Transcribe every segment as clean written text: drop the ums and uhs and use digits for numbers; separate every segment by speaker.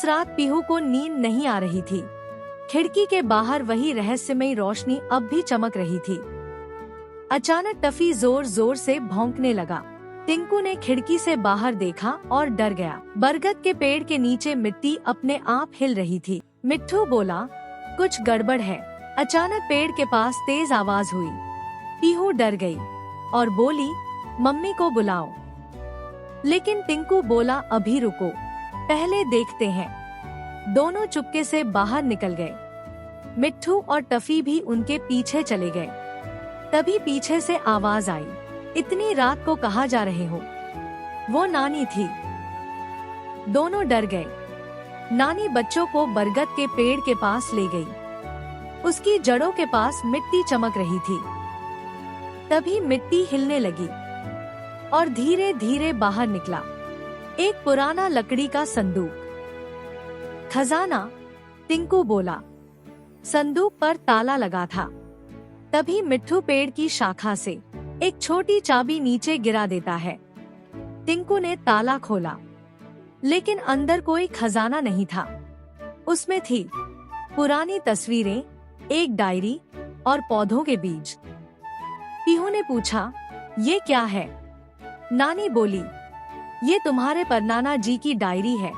Speaker 1: रात पीहू को नींद नहीं आ रही थी। खिड़की के बाहर वही रहस्यमयी रोशनी अब भी चमक रही थी। अचानक टफी जोर जोर से भौंकने लगा। टिंकू ने खिड़की से बाहर देखा और डर गया। बरगद के पेड़ के नीचे मिट्टी अपने आप हिल रही थी। मिट्ठू बोला, कुछ गड़बड़ है। अचानक पेड़ के पास तेज आवाज हुई। पीहू डर गई और बोली, मम्मी को बुलाओ। लेकिन टिंकू बोला, अभी रुको, पहले देखते हैं। दोनों चुपके से बाहर निकल गए। मिट्ठू और टफी भी उनके पीछे चले गए। तभी पीछे से आवाज आई, इतनी रात को कहाँ जा रहे हो? वो नानी थी। दोनों डर गए। नानी बच्चों को बरगद के पेड़ के पास ले गई। उसकी जड़ों के पास मिट्टी चमक रही थी। तभी मिट्टी हिलने लगी और धीरे धीरे बाहर निकला एक पुराना लकड़ी का संदूक। खजाना, टिंकू बोला। संदूक पर ताला लगा था। तभी मिट्ठू पेड़ की शाखा से एक छोटी चाबी नीचे गिरा देता है। टिंकू ने ताला खोला, लेकिन अंदर कोई खजाना नहीं था। उसमें थी पुरानी तस्वीरें, एक डायरी और पौधों के बीज। पीहू ने पूछा, ये क्या है? नानी बोली, ये तुम्हारे परनाना जी की डायरी है।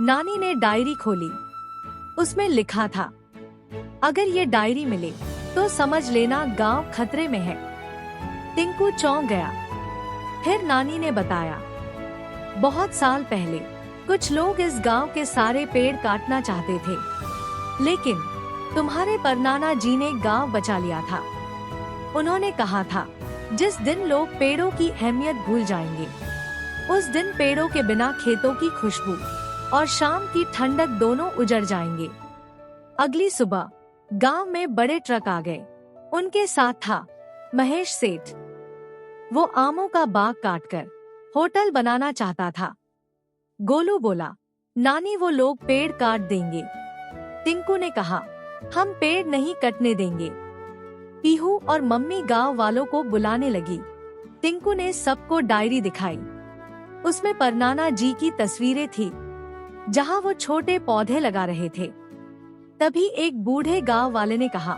Speaker 1: नानी ने डायरी खोली। उसमें लिखा था, अगर ये डायरी मिले तो समझ लेना गांव खतरे में है। टिंकू चौंक गया। फिर नानी ने बताया, बहुत साल पहले कुछ लोग इस गांव के सारे पेड़ काटना चाहते थे, लेकिन तुम्हारे परनाना जी ने गांव बचा लिया था। उन्होंने कहा था, जिस दिन लोग पेड़ों की अहमियत भूल जाएंगे, उस दिन पेड़ों के बिना खेतों की खुशबू और शाम की ठंडक दोनों उजड़ जाएंगे। अगली सुबह गांव में बड़े ट्रक आ गए। उनके साथ था महेश सेठ। वो आमों का बाग काटकर होटल बनाना चाहता था। गोलू बोला, नानी वो लोग पेड़ काट देंगे। टिंकू ने कहा, हम पेड़ नहीं कटने देंगे। पीहू और मम्मी गांव वालों को बुलाने लगी। टिंकू ने सबको डायरी दिखाई। उसमें परनाना जी की तस्वीरें थी, जहां वो छोटे पौधे लगा रहे थे। तभी एक बूढ़े गांव वाले ने कहा,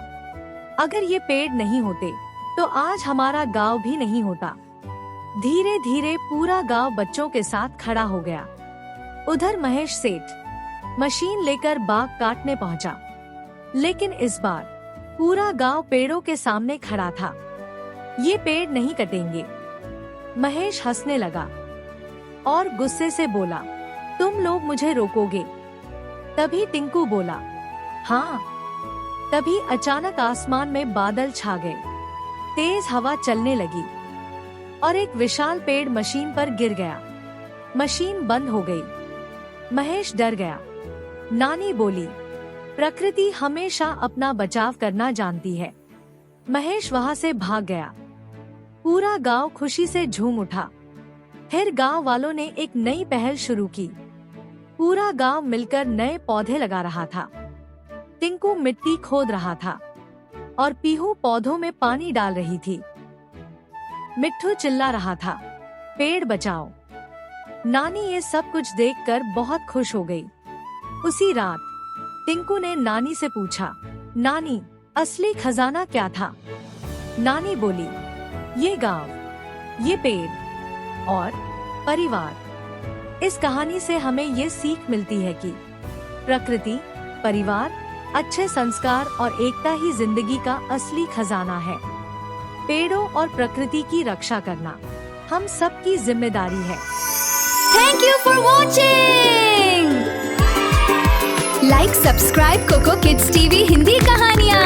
Speaker 1: अगर ये पेड़ नहीं होते तो आज हमारा गांव भी नहीं होता। धीरे धीरे पूरा गांव बच्चों के साथ खड़ा हो गया। उधर महेश सेठ मशीन लेकर बाग काटने पहुंचा, लेकिन इस बार पूरा गांव पेड़ों के सामने खड़ा था। ये पेड़ नहीं कटेंगे। महेश हंसने लगा और गुस्से से बोला, तुम लोग मुझे रोकोगे? तभी टिंकू बोला, हाँ। तभी अचानक आसमान में बादल छा गए। तेज हवा चलने लगी और एक विशाल पेड़ मशीन पर गिर गया। मशीन बंद हो गई। महेश डर गया। नानी बोली, प्रकृति हमेशा अपना बचाव करना जानती है। महेश वहां से भाग गया। पूरा गांव खुशी से झूम उठा। फिर गांव वालों ने एक नई पहल शुरू की। पूरा गांव मिलकर नए पौधे लगा रहा था। टिंकू मिट्टी खोद रहा था और पीहू पौधों में पानी डाल रही थी। मिट्ठू चिल्ला रहा था, पेड़ बचाओ। नानी ये सब कुछ देखकर बहुत खुश हो गई। उसी रात टिंकू ने नानी से पूछा, नानी, असली खजाना क्या था? नानी बोली, ये गांव, ये पेड़ और परिवार। इस कहानी से हमें ये सीख मिलती है कि प्रकृति, परिवार, अच्छे संस्कार और एकता ही जिंदगी का असली खजाना है। पेड़ों और प्रकृति की रक्षा करना हम सबकी जिम्मेदारी है।
Speaker 2: Thank you for watching. Like, subscribe Coco Kids TV Hindi कहानियाँ।